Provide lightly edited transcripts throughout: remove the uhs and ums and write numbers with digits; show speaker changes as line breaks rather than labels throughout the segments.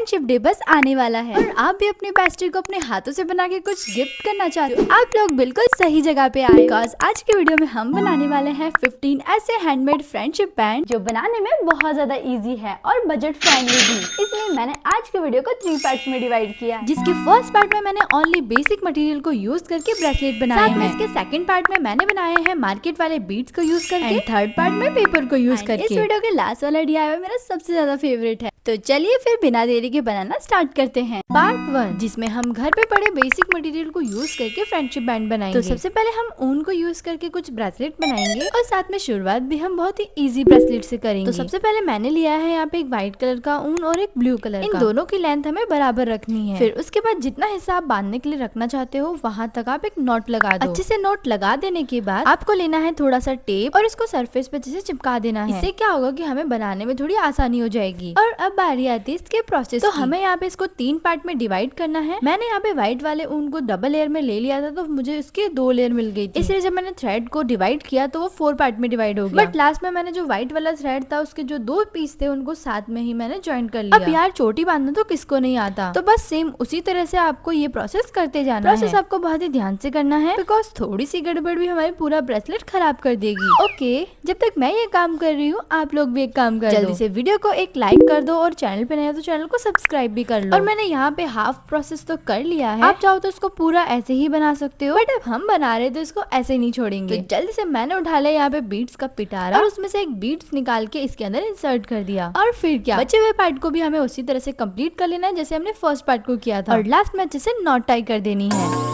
Friendship day बस आने वाला है और आप भी अपने बेस्टी को अपने हाथों से बना के कुछ गिफ्ट करना चाहते हो, आप लोग बिल्कुल सही जगह पे आए। बिकॉज आज के वीडियो में हम बनाने वाले हैं 15 ऐसे हैंडमेड फ्रेंडशिप बैंड जो बनाने में बहुत ज्यादा इजी है और बजट फ्रेंडली भी। इसलिए मैंने आज के वीडियो को 3 पार्ट्स में डिवाइड किया है, जिसके फर्स्ट पार्ट में मैंने ओनली बेसिक मटेरियल को यूज करके ब्रेसलेट बनाए हैं। इसके सेकंड पार्ट में मैंने बनाए हैं मार्केट वाले बीड्स को यूज करके, थर्ड पार्ट में पेपर को यूज करके। इस वीडियो के लास्ट वाला DIY मेरा सबसे ज्यादा फेवरेट है। तो चलिए फिर बिना देरी के बनाना स्टार्ट करते हैं। पार्ट 1, जिसमें हम घर पे पड़े बेसिक मटेरियल को यूज करके फ्रेंडशिप बैंड बनाएंगे। तो सबसे पहले हम ऊन को यूज करके कुछ ब्रेसलेट बनाएंगे और साथ में शुरुआत भी हम बहुत ही इजी ब्रेसलेट से करेंगे। तो सबसे पहले मैंने लिया है यहाँ पे एक व्हाइट कलर का ऊन और एक ब्लू कलर का। इन दोनों की लेंथ हमें बराबर रखनी है। फिर उसके बाद जितना हिस्सा आप बांधने के लिए रखना चाहते हो वहाँ तक आप एक नॉट लगा दो। अच्छे से नॉट लगा देने के बाद आपको लेना है थोड़ा सा टेप और इसको सरफेस पे अच्छे से चिपका देना है। इससे क्या होगा कि हमें बनाने में थोड़ी आसानी हो जाएगी। और अब बारी आती है इसके प्रोसेस। तो हमें यहाँ पे इसको 3 पार्ट में डिवाइड करना है। मैंने यहाँ पे व्हाइट वाले ऊन को डबल लेयर में ले लिया था, तो मुझे इसके 2 लेयर मिल गई थी। इसलिए जब मैंने थ्रेड को डिवाइड किया तो वो 4 पार्ट में डिवाइड हो गया। बट लास्ट में मैंने जो व्हाइट वाला थ्रेड था उसके जो 2 पीस थे उनको साथ में ही मैंने ज्वाइन कर लिया। अब यार चोटी बांधना तो किसको नहीं आता, तो बस सेम उसी तरह से आपको ये प्रोसेस करते जाना है। प्रोसेस आपको बहुत ही ध्यान से करना है, बिकॉज थोड़ी सी गड़बड़ भी हमारी पूरा ब्रेसलेट खराब कर देगी। ओके, जब तक मैं ये काम कर रही हूँ आप लोग भी एक काम कर जल्दी से वीडियो को एक लाइक कर दो और चैनल पे नए हो तो चैनल को सब्सक्राइब भी कर लो। और मैंने यहाँ पे हाफ प्रोसेस तो कर लिया है। आप चाहो तो इसको पूरा ऐसे ही बना सकते हो, बट अब हम बना रहे तो इसको ऐसे नहीं छोड़ेंगे। तो जल्दी से मैंने उठा लिया यहाँ पे बीड्स का पिटारा और उसमें से एक बीड्स निकाल के इसके अंदर इंसर्ट कर दिया। और फिर क्या, बचे हुए पार्ट को भी हमें उसी तरह से कंप्लीट कर लेना है जैसे हमने फर्स्ट पार्ट को किया था। और लास्ट में अच्छे से नॉट टाई कर देनी है।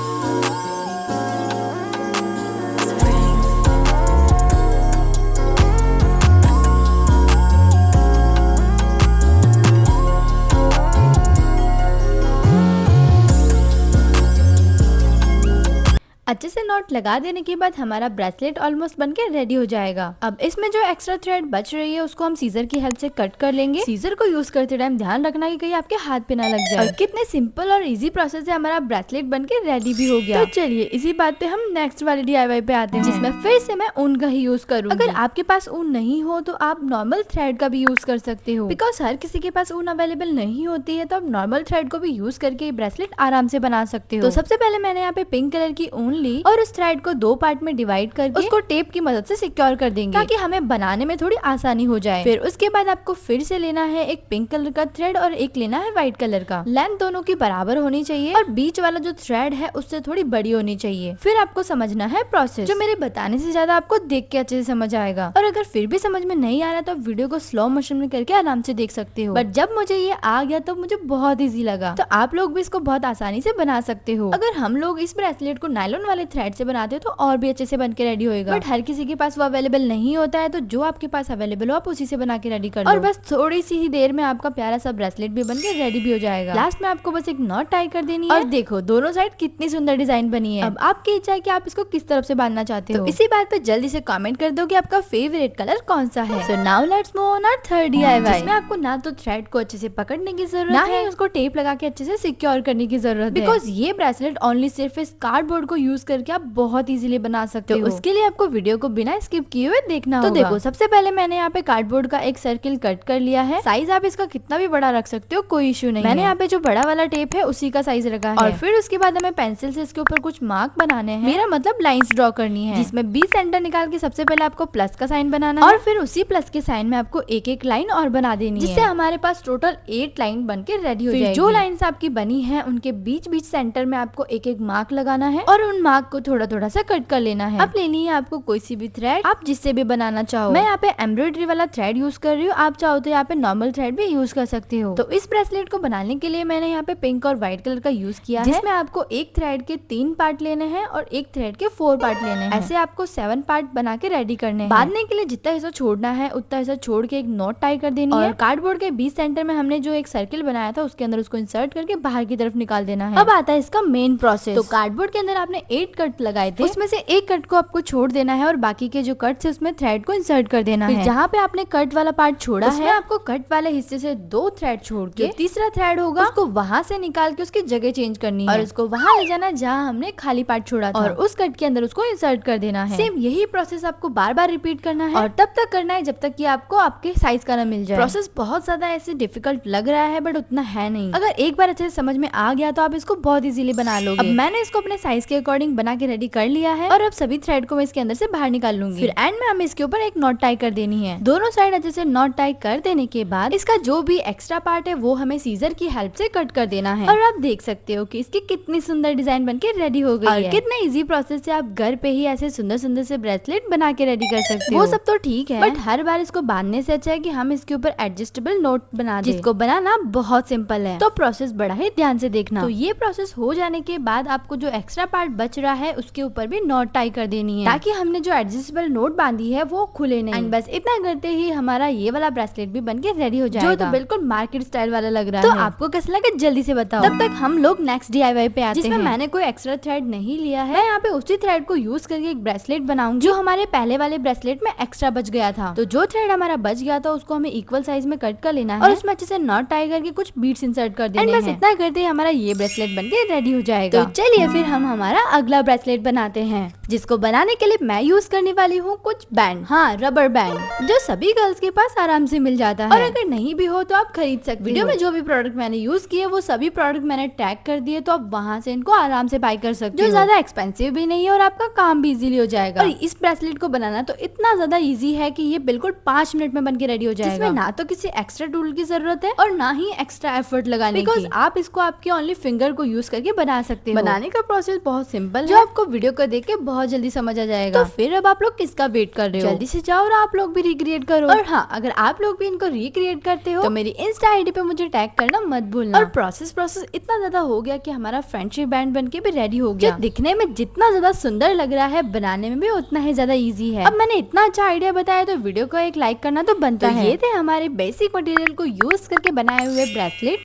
अच्छे से नॉट लगा देने के बाद हमारा ब्रेसलेट ऑलमोस्ट बनके रेडी हो जाएगा। अब इसमें जो एक्स्ट्रा थ्रेड बच रही है उसको हम सीजर की हेल्प से कट कर लेंगे। सीजर को यूज करते टाइम ध्यान रखना कि कहीं आपके हाथ पे ना लग जाए। और कितने सिंपल और इजी प्रोसेस से हमारा ब्रेसलेट बनके रेडी भी हो गया। तो चलिए इसी बात पे हम नेक्स्ट वाले DIY पे आते हैं, जिसमें फिर से मैं ऊन का ही यूज करूंगी। अगर आपके पास ऊन नहीं हो तो आप नॉर्मल थ्रेड का भी यूज कर सकते हो, बिकॉज हर किसी के पास ऊन अवेलेबल नहीं होती है। तो आप नॉर्मल थ्रेड को भी यूज करके ब्रेसलेट आराम से बना सकते हो। तो सबसे पहले मैंने यहाँ पे पिंक कलर की ऊन ली और उस थ्रेड को 2 पार्ट में डिवाइड करके उसको टेप की मदद से सिक्योर कर देंगे, ताकि हमें बनाने में थोड़ी आसानी हो जाए। फिर उसके बाद आपको फिर से लेना है एक पिंक कलर का थ्रेड और एक लेना है व्हाइट कलर का। लेंथ दोनों की बराबर होनी चाहिए और बीच वाला जो थ्रेड है उससे थोड़ी बड़ी होनी चाहिए। फिर आपको समझना है प्रोसेस, जो मेरे बताने से ज्यादा आपको देख के अच्छे से समझ आएगा। और अगर फिर भी समझ में नहीं आ रहा तो आप वीडियो को स्लो मोशन में करके आराम से देख सकते हो। बट जब मुझे ये आ गया तो मुझे बहुत ईजी लगा। तो आप लोग भी इसको बहुत आसानी से बना सकते हो। अगर हम लोग इस ब्रेसलेट को नायलॉन वाले थ्रेड से बनाते हो तो और भी अच्छे से बन के रेडी होएगा। बट हर किसी के पास वो अवेलेबल नहीं होता है, तो जो आपके पास अवेलेबल हो आप उसी से बना के रेडी कर लो। और बस थोड़ी सी ही देर में आपका प्यारा सा ब्रेसलेट भी बन के रेडी भी हो जाएगा। लास्ट में आपको बस एक नॉट टाई कर देनी है। और देखो दोनों साइड कितनी सुंदर डिजाइन बनी है। अब आपकी इच्छा है कि आप इसको किस तरफ से बांधना चाहते हो। तो इसी बात पे जल्दी से कमेंट कर दो कि आपका फेवरेट कलर कौन सा है। So now let's move on our third DIY, जिसमें आपको ना तो थ्रेड को अच्छे से पकड़ने की जरूरत है, ना ही उसको टेप लगा के अच्छे से सिक्योर करने की जरूरत है। बिकॉज ये ब्रेसलेट ओनली सिर्फ इस कार्डबोर्ड को यूज करके आप बहुत इजीली बना सकते हो। उसके लिए आपको वीडियो को बिना स्किप किए हुए देखना होगा। तो देखो सबसे पहले मैंने यहाँ पे कार्डबोर्ड का एक सर्किल कट कर लिया है। साइज आप इसका कितना भी बड़ा रख सकते हो, कोई इशू नहीं। मैंने यहाँ पे जो बड़ा वाला टेप है उसी का साइज रखा है। और फिर उसके बाद हमें पेंसिल से इसके ऊपर कुछ मार्क बनाने हैं, मेरा मतलब लाइंस ड्रॉ करनी है, जिसमें 20 सेंटर निकाल के सबसे पहले आपको प्लस का साइन बनाना है। और फिर उसी प्लस के साइन में आपको एक एक लाइन और बना देनी है, जिससे हमारे पास टोटल 8 लाइन बन के रेडी हो जाएगी। जो लाइन्स आपकी बनी है उनके बीच बीच सेंटर में आपको एक एक मार्क लगाना है और उन मार्क को थोड़ा थोड़ा सा कट कर लेना है। अब लेनी है आपको कोई सी भी थ्रेड, आप जिससे भी बनाना चाहो। मैं यहाँ पे एम्ब्रॉयडरी वाला थ्रेड यूज कर रही हूँ, आप चाहो तो यहाँ पे नॉर्मल थ्रेड भी यूज कर सकते हो। तो इस ब्रेसलेट को बनाने के लिए मैंने यहाँ पे पिंक और व्हाइट कलर का यूज किया है, जिसमें आपको एक थ्रेड के 3 पार्ट लेने हैं और एक थ्रेड के 4 पार्ट लेने हैं। ऐसे आपको 7 पार्ट बना के रेडी करने हैं। बांधने के लिए जितना हिस्सा छोड़ना है उतना हिस्सा छोड़ के एक नॉट टाई कर देनी है। और कार्डबोर्ड के 20 सेंटर में हमने जो एक सर्किल बनाया था उसके अंदर उसको इंसर्ट करके बाहर की तरफ निकाल देना है। अब आता है इसका मेन प्रोसेस। तो कार्डबोर्ड के अंदर आपने 8 कट लगाए थे, उसमें से एक कट को आपको छोड़ देना है और बाकी के जो कट है उसमें थ्रेड को इंसर्ट कर देना है। जहाँ पे आपने कट वाला पार्ट छोड़ा है आपको कट वाले हिस्से से 2 थ्रेड छोड़ के तीसरा थ्रेड होगा उसको वहाँ से निकाल के उसकी जगह चेंज करनी है और उसको वहाँ ले जाना जहाँ हमने खाली पार्ट छोड़ा था और उस कट के अंदर उसको इंसर्ट कर देना है। सेम यही प्रोसेस आपको बार बार रिपीट करना है और तब तक करना है जब तक कि आपको आपके साइज का ना मिल जाए। प्रोसेस बहुत ज्यादा ऐसे डिफिकल्ट लग रहा है बट उतना है नहीं। अगर एक बार अच्छे से समझ में आ गया तो आप इसको बहुत इजीली बना लोगे। अब मैंने इसको अपने साइज के अकॉर्डिंग बना के रेडी कर लिया है और अब सभी थ्रेड को मैं इसके अंदर से बाहर निकाल लूंगी। फिर एंड में हमें इसके ऊपर एक नॉट टाई कर देनी है। दोनों साइड अच्छे से नॉट टाई कर देने के बाद इसका जो भी एक्स्ट्रा पार्ट है वो हमें सीजर की हेल्प से कट कर देना है। और आप देख सकते हो कि इसकी कितनी सुंदर डिजाइन बनके रेडी हो गई है। कितना इजी प्रोसेस से आप घर पे ही ऐसे सुंदर सुंदर से ब्रेसलेट बना के रेडी कर सकते हो। वो सब तो ठीक है बट हर बार इसको बांधने से अच्छा है कि हम इसके ऊपर एडजस्टेबल नोट बना दें, जिसको बनाना बहुत सिंपल है। तो प्रोसेस बड़ा ही ध्यान से देखना। तो ये प्रोसेस हो जाने के बाद आपको जो एक्स्ट्रा पार्ट बच रहा है उसके ऊपर भी नॉट टाई कर देनी है ताकि हमने जो एडजस्टेबल नोट बांधी है वो खुले नहीं। एंड बस इतना करते ही हमारा ये वाला ब्रेसलेट भी बनके रेडी हो जाएगा, जो तो बिल्कुल मार्केट स्टाइल वाला लग रहा है। तो आपको कैसा लगा जल्दी से बताओ। तब तक हम लोग नेक्स्ट DIY पे आते हैं, जिसमें मैंने कोई एक्स्ट्रा थ्रेड नहीं लिया है। मैं यहाँ पे उसी थ्रेड को यूज करके एक ब्रेसलेट बनाऊंगी जो हमारे पहले वाले ब्रेसलेट में एक्स्ट्रा बच गया था। तो जो थ्रेड हमारा बच गया था उसको हमें इक्वल साइज में कट कर लेना है और उसमें अच्छे से नॉट टाई करके कुछ बीट्स इंसर्ट कर देने हैं। बस इतना करते ही हमारा ये ब्रेसलेट बनके रेडी हो जाएगा। तो चलिए फिर हम हमारा अगला ब्रेसलेट बनाते हैं, जिसको बनाने के लिए मैं यूज करने वाली हूँ कुछ बैंड। हाँ, रबर बैंड जो सभी गर्ल्स के पास आराम से मिल जाता है और अगर नहीं भी हो तो आप खरीद सकते हो। वीडियो में जो भी प्रोडक्ट मैंने यूज किए वो सभी प्रोडक्ट मैंने टैग कर दिए, तो आप वहाँ से इनको आराम से बाय कर सकते हो। जो ज्यादा एक्सपेंसिव भी नहीं है और आपका काम भी इजीली हो जाएगा। और इस ब्रेसलेट को बनाना तो इतना ज्यादा इजी है कि ये बिल्कुल 5 मिनट में बन के रेडी हो जाएगा, जिसमें ना तो किसी एक्स्ट्रा टूल की जरूरत है और ना ही एक्स्ट्रा एफर्ट लगाने की, बिकॉज आप इसको आपके ओनली फिंगर को यूज करके बना सकते हो। बनाने का प्रोसेस बहुत सिंपल है, जो आपको वीडियो को देख के बहुत जल्दी समझ आ जाएगा। तो फिर अब आप लोग किसका वेट कर रहे हो, जल्दी से जाओ और आप लोग भी रिक्रिएट करो। और हाँ, अगर आप लोग भी इनको रिक्रिएट करते हो तो मेरी इंस्टा आईडी पे मुझे टैग करना मत भूलना। और प्रोसेस इतना ज्यादा हो गया कि हमारा फ्रेंडशिप बैंड बनके भी रेडी हो गया, जो दिखने में जितना ज्यादा सुंदर लग रहा है बनाने में भी उतना ही ज्यादा इजी है। अब मैंने इतना अच्छा आइडिया बताया तो वीडियो को एक लाइक करना तो बनता है। ये थे हमारे बेसिक मटेरियल को यूज करके बनाए हुए ब्रेसलेट,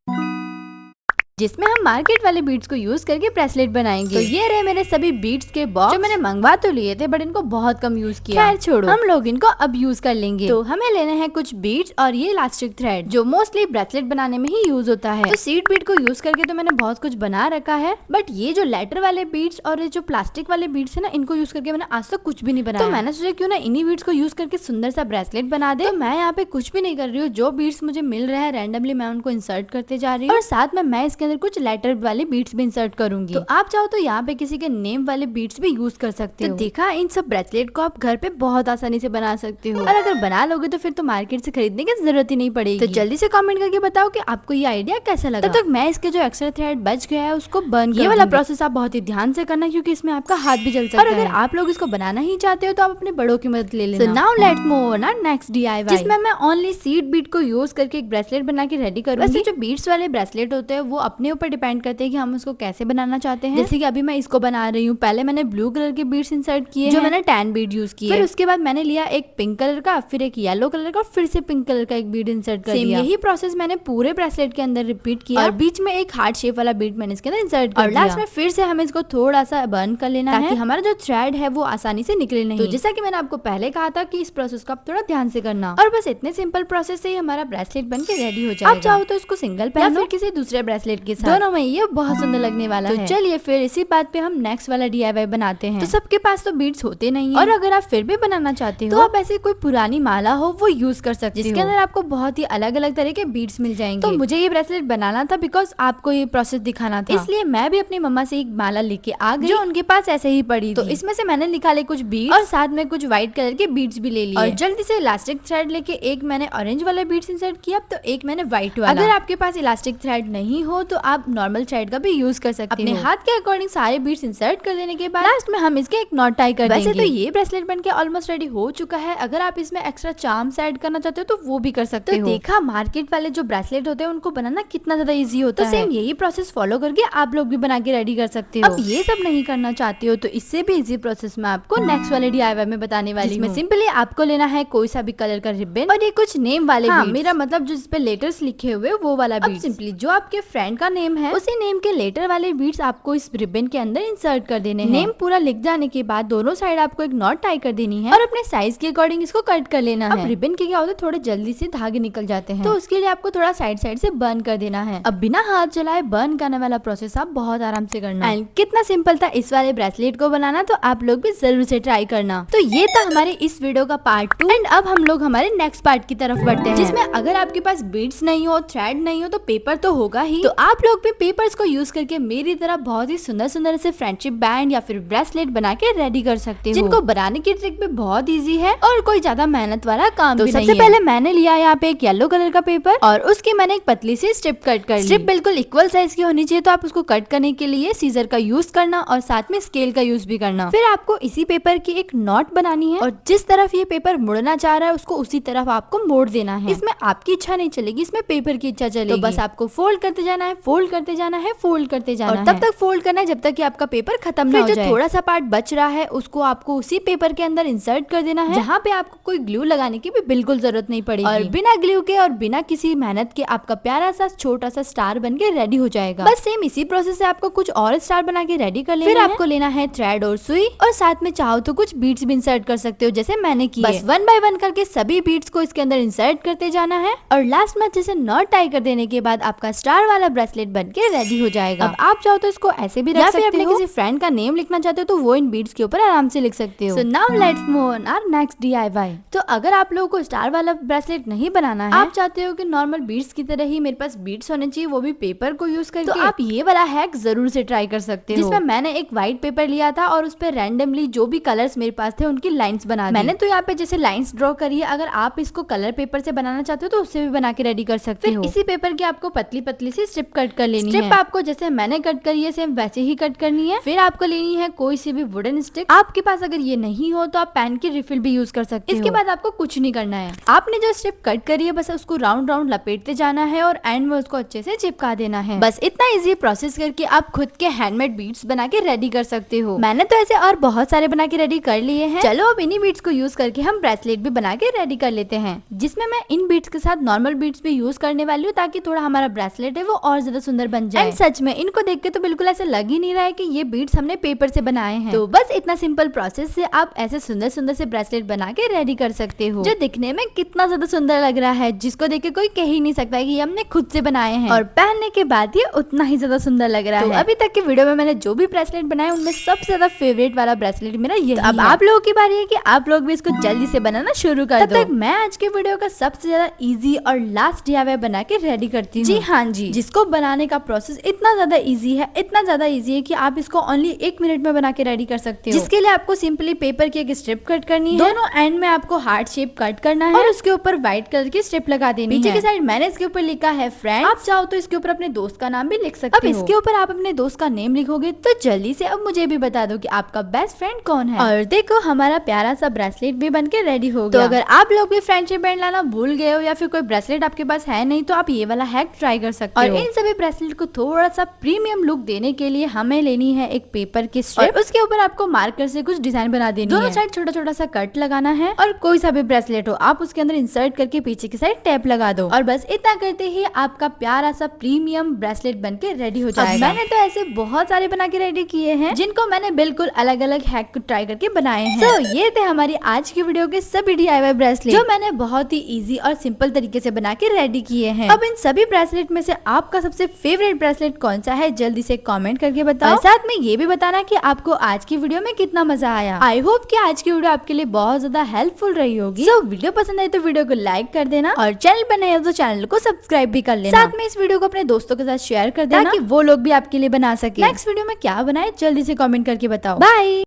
जिसमें हम मार्केट वाले बीड्स को यूज करके ब्रेसलेट बनाएंगे। तो ये रहे मेरे सभी बीड्स के बॉक्स, जो मैंने मंगवा तो लिए थे बट इनको बहुत कम यूज किया। खैर छोड़ो, हम लोग इनको अब यूज कर लेंगे। तो हमें लेने हैं कुछ बीड्स और ये इलास्टिक थ्रेड, जो मोस्टली ब्रेसलेट बनाने में ही यूज होता है। तो सीड बीड को यूज करके तो मैंने बहुत कुछ बना रखा है, बट ये जो लेटर वाले बीड्स और ये जो प्लास्टिक वाले बीड्स है ना, इनको यूज करके मैंने आज तक कुछ भी नहीं बनाया। तो मैंने सोचा क्यों ना इन्हीं बीड्स को यूज करके सुंदर सा ब्रेसलेट बना दे। तो मैं यहाँ पे कुछ भी नहीं कर रही हूँ, जो बीड्स मुझे मिल रहा है रैंडमली मैं उनको इंसर्ट करते जा रही हूँ और साथ में मैं इसके अंदर कुछ लेटर वाले बीट्स भी इंसर्ट करूंगी। तो आप चाहो तो यहाँ पे किसी के नेम वाले बीट्स भी यूज कर सकते हो। देखा, इन सब ब्रेसलेट को आप घर पे बहुत आसानी से बना सकते हो और अगर बना लोगे तो फिर तो मार्केट से खरीदने की जरूरत ही नहीं पड़ेगी। तो जल्दी से कमेंट करके बताओ कि आपको ये आइडिया कैसा लगा। तब तक मैं इसके जो एक्स्ट्रा थ्रेड बच गया है उसको बर्न कर। ये वाला प्रोसेस आप बहुत ही ध्यान से करना क्योंकि इसमें आपका हाथ भी जल सकता है। और अगर आप लोग इसको बनाना ही चाहते हो तो आप अपने बड़ों की मदद ले लेना। Now let's move on our next DIY, जिसमें मैं ओनली सीड बीड को यूज करके एक ब्रेसलेट बना के रेडी करूंगी। वैसे जो बीड्स वाले ब्रेसलेट होते हैं वो अपने ऊपर डिपेंड करते हैं कि हम उसको कैसे बनाना चाहते हैं। जैसे कि अभी मैं इसको बना रही हूँ, पहले मैंने ब्लू कलर के बीड्स इंसर्ट किए, जो मैंने टैन बीड यूज किए। फिर उसके बाद मैंने लिया एक पिंक कलर का, फिर एक येलो कलर का, फिर से पिंक कलर का एक बीड इंसर्ट कर दिया। यही प्रोसेस मैंने पूरे ब्रेसलेट के अंदर रिपीट किया और बीच में एक हार्ट शेप वाला बीड मैंने इसके अंदर इंसर्ट कर दिया। और लास्ट में फिर से हमें इसको थोड़ा सा बर्न कर लेना है ताकि हमारा जो थ्रेड है वो आसानी से निकले नहीं। तो जैसा कि मैंने आपको पहले कहा था कि इस प्रोसेस को आप थोड़ा ध्यान से करना। और बस इतने सिंपल प्रोसेस से ही हमारा ब्रेसलेट बन के रेडी हो जाएगा। आप चाहो तो इसको सिंगल पहनो या फिर किसी दूसरे ब्रेसलेट के साथ, दोनों में ये बहुत सुंदर लगने वाला है। तो चलिए फिर इसी बात पे हम नेक्स्ट वाला DIY बनाते हैं। तो सबके पास तो बीड्स होते नहीं है और अगर आप फिर भी बनाना चाहते हो तो आप ऐसे कोई पुरानी माला हो वो यूज कर सकते हो, जिसके अंदर आपको बहुत ही अलग अलग तरह के बीड्स मिल जाएंगे। तो मुझे ये ब्रेसलेट बनाना था बिकॉज आपको ये प्रोसेस दिखाना था, इसलिए मैं भी अपनी मम्मा से एक माला लेके आ गई जो उनके पास ऐसे ही पड़ी थी। तो इसमें से मैंने निकाले कुछ बीड्स और साथ में कुछ व्हाइट कलर के बीड्स भी ले लिए और जल्दी से इलास्टिक थ्रेड लेके एक मैंने ऑरेंज वाला बीड्स इंसर्ट किया तो एक मैंने व्हाइट वाला। अगर आपके पास इलास्टिक थ्रेड नहीं हो तो आप नॉर्मल थ्रेड का भी यूज कर सकते हो। अपने हाथ के अकॉर्डिंग सारे बीड्स इंसर्ट कर देने के बाद लास्ट में हम इसके एक नॉट टाई कर देंगे। वैसे तो ये ब्रेसलेट बनके ऑलमोस्ट रेडी हो चुका है, अगर आप इसमें एक्स्ट्रा चार्म्स ऐड करना चाहते हो तो वो भी कर सकते हो। देखा, मार्केट वाले जो ब्रेसलेट होते हैं उनको बनाना कितना ज्यादा इजी होता है। सेम यही प्रोसेस फॉलो करके आप लोग भी बना के रेडी कर सकते हो। अब ये सब नहीं करना चाहते हो तो इससे भी इजी प्रोसेस मैं आपको नेक्स्ट वाले DIY में बताने वाली हूँ। सिंपली आपको लेना है कोई सा भी कलर का रिबन और ये कुछ नेम वाले, मेरा मतलब जो जिसपे लेटर्स लिखे हुए वो वाला बीड। सिंपली जो आपके फ्रेंड का नेम है, उसी नेम के लेटर वाले बीड्स आपको इस रिबन के अंदर इंसर्ट कर देने हैं। नेम पूरा लिख जाने के बाद दोनों साइड आपको एक नॉट टाई कर देनी है और अपने साइज के अकॉर्डिंग इसको कट कर लेना है। अब रिबन के क्या होता है, थोड़े जल्दी से धागे निकल जाते हैं, तो उसके लिए आपको थोड़ा साइड साइड से बर्न कर देना है। अब बिना हाथ चलाए बर्न करने वाला प्रोसेस आप बहुत आराम से करना। एंड कितना सिंपल था इस वाले ब्रेसलेट को बनाना, तो आप लोग भी जरूर से ट्राई करना। तो ये था हमारे इस वीडियो का पार्ट 2 एंड अब हम लोग हमारे नेक्स्ट पार्ट की तरफ बढ़ते हैं, जिसमें अगर आपके पास बीड्स नहीं हो, थ्रेड नहीं हो, तो पेपर तो होगा ही। तो आप लोग भी पेपर्स को यूज करके मेरी तरह बहुत ही सुंदर सुंदर से फ्रेंडशिप बैंड या फिर ब्रेसलेट बना के रेडी कर सकते हो, जिनको बनाने की ट्रिक भी बहुत इजी है और कोई ज्यादा मेहनत वाला काम भी नहीं है। सबसे पहले मैंने लिया यहाँ पे एक येलो कलर का पेपर और उसकी मैंने एक पतली सी स्ट्रिप कट कर ली। स्ट्रिप बिल्कुल इक्वल साइज की होनी चाहिए, तो आप उसको कट करने के लिए सीजर का यूज करना और साथ में स्केल का यूज भी करना। फिर आपको इसी पेपर की एक नॉट बनानी है और जिस तरफ ये पेपर मुड़ना चाह रहा है उसको उसी तरफ आपको मोड़ देना है। इसमें आपकी इच्छा नहीं चलेगी, इसमें पेपर की इच्छा चलेगी। तो बस आपको फोल्ड करते जाना है, फोल्ड करते जाना है, फोल्ड करते जाना है और तब तक फोल्ड करना है जब तक कि आपका पेपर खत्म ना हो जाए। जो थोड़ा सा पार्ट बच रहा है उसको आपको उसी पेपर के अंदर इंसर्ट कर देना है, जहाँ पे आपको कोई ग्लू लगाने की भी बिल्कुल जरूरत नहीं पड़ेगी और बिना ग्लू के और बिना किसी मेहनत के आपका प्यारा सा छोटा सा स्टार बन के रेडी हो जाएगा। बस सेम इसी प्रोसेस से आपको कुछ और स्टार बना के रेडी कर लेना है। फिर आपको लेना है थ्रेड और सुई और साथ में चाहो तो कुछ बीड्स भी इंसर्ट कर सकते हो, जैसे मैंने किया। बस 1 बाय 1 करके सभी बीड्स को इसके अंदर इंसर्ट करते जाना है और लास्ट में अच्छे से नॉट टाई कर देने के बाद आपका स्टार वाला ब्रेसलेट बन के रेडी हो जाएगा। अब आप चाहो तो इसको ऐसे भी रख सकते हो, अपने किसी फ्रेंड का नेम लिखना चाहते हो तो वो इन बीड्स के ऊपर आराम से लिख सकते हो। So now let's move on our next DIY। तो अगर आप लोगों को स्टार वाला ब्रेसलेट नहीं बनाना है, आप चाहते हो कि नॉर्मल बीड्स की तरह ही मेरे पास बीड्स होने चाहिए, वो भी पेपर को यूज करके, तो आप ये वाला हैक जरूर से ट्राई कर सकते हो, जिसमें मैंने एक व्हाइट पेपर लिया था और उस पर रैंडमली जो भी कलर्स मेरे पास थे उनकी लाइंस बना दी। मैंने तो यहाँ पे जैसे लाइंस ड्रॉ करी है, अगर आप इसको कलर पेपर से बनाना चाहते हो तो उससे भी बना के रेडी कर सकते हो। इसी पेपर की आपको पतली पतली सी स्ट्रिप कट कर लेनी है। स्ट्रिप आपको जैसे मैंने कट करी है सेम वैसे ही कट करनी है। फिर आपको लेनी है कोई सी भी वुडन स्टिक, आपके पास अगर ये नहीं हो तो आप पेन की रिफिल भी यूज कर सकते हो। इसके बाद आपको कुछ नहीं करना है, आपने जो स्ट्रिप कट करी है बस उसको राउंड राउंड लपेटते जाना है और एंड में उसको अच्छे से चिपका देना है। बस इतना इजी प्रोसेस करके आप खुद के हैंडमेड बीड्स बना के रेडी कर सकते हो। मैंने तो ऐसे और बहुत सारे बना के रेडी कर लिए हैं। चलो अब इन्हीं बीड्स को यूज करके हम ब्रेसलेट भी बना के रेडी कर लेते हैं, जिसमें मैं इन बीड्स के साथ नॉर्मल बीड्स भी यूज करने वाली हूँ, ताकि थोड़ा हमारा ब्रेसलेट है वो और ज्यादा सुंदर बन जाए। एंड सच में इनको देख के तो बिल्कुल ऐसे लग ही नहीं रहा है कि ये बीड्स हमने पेपर से बनाए हैं। तो बस इतना सिंपल प्रोसेस से आप ऐसे सुंदर सुंदर से ब्रेसलेट बना के रेडी कर सकते हो, जो दिखने में कितना ज्यादा सुंदर लग रहा है, जिसको देख के कोई कह ही नहीं सकता कि ये हमने खुद से बनाए हैं और पहनने के बाद ये उतना ही ज्यादा सुंदर लग रहा है। अभी तक के वीडियो में मैंने जो भी ब्रेसलेट बनाए उनमें सबसे ज्यादा फेवरेट वाला ब्रेसलेट मेरा यही है। अब आप लोगों की बारी है कि आप लोग भी इसको जल्दी से बनाना शुरू कर दो। तब तक मैं आज के वीडियो का सबसे ज्यादा इजी और लास्ट DIY बना के रेडी करती हूँ। जी हाँ जी, जिसको बनाने का प्रोसेस इतना ज्यादा इजी है, इतना ज्यादा इजी है कि आप इसको ओनली 1 मिनट में बना के रेडी कर सकते हो। जिसके लिए आपको सिंपली पेपर की एक स्ट्रिप कट करनी है, दोनों एंड में आपको हार्ट शेप कट करना है और उसके ऊपर व्हाइट कलर की स्ट्रिप लगा देनी है। पीछे की साइड मैंने इसके ऊपर लिखा है फ्रेंड, आप चाहो तो इसके ऊपर अपने दोस्त का नाम भी लिख सकते हो। अब इसके ऊपर आप अपने दोस्त का नेम लिखोगे तो जल्दी से अब मुझे भी बता दो कि आपका बेस्ट फ्रेंड कौन है। और देखो हमारा प्यारा सा ब्रेसलेट भी बन के रेडी हो गया। तो अगर आप लोग भी फ्रेंडशिप बैंड लाना भूल गए हो या फिर कोई ब्रेसलेट आपके पास है नहीं, तो आप ये वाला हैक ट्राई कर सकते हो। और इन सभी ब्रेसलेट को थोड़ा सा प्रीमियम लुक देने के लिए हमें लेनी है एक पेपर की स्ट्रिप और उसके ऊपर आपको मार्कर से कुछ डिजाइन बना देनी है। दोनों साइड छोटा छोटा सा कट लगाना है और कोई सा भी ब्रेसलेट हो आप उसके अंदर इंसर्ट करके पीछे की साइड टैप लगा दो और बस इतना करते ही आपका प्यारा सा प्रीमियम ब्रेसलेट बन के रेडी हो जाएगा। मैंने तो ऐसे बहुत सारे बना के रेडी किए हैं, जिनको मैंने बिल्कुल अलग अलग हैक को ट्राई करके बनाए हैं। तो ये थे हमारी आज की वीडियो के सभी DIY ब्रेसलेट, जो मैंने बहुत ही इजी और सिंपल तरीके से बना के रेडी किए हैं। अब इन सभी ब्रेसलेट में से आपका सबसे फेवरेट ब्रेसलेट कौन सा है, जल्दी से कमेंट करके बताओ। और साथ में ये भी बताना कि आपको आज की वीडियो में कितना मजा आया। आई होप कि आज की वीडियो आपके लिए बहुत ज्यादा हेल्पफुल रही होगी। सो वीडियो पसंद आई तो वीडियो को लाइक कर देना और चैनल पर नए हो तो चैनल को सब्सक्राइब भी कर लेना। साथ में इस वीडियो को अपने दोस्तों के साथ शेयर कर देना ताकि वो लोग भी आपके लिए बना सके। नेक्स्ट वीडियो में क्या बनाए जल्दी से कमेंट करके बताओ। बाय।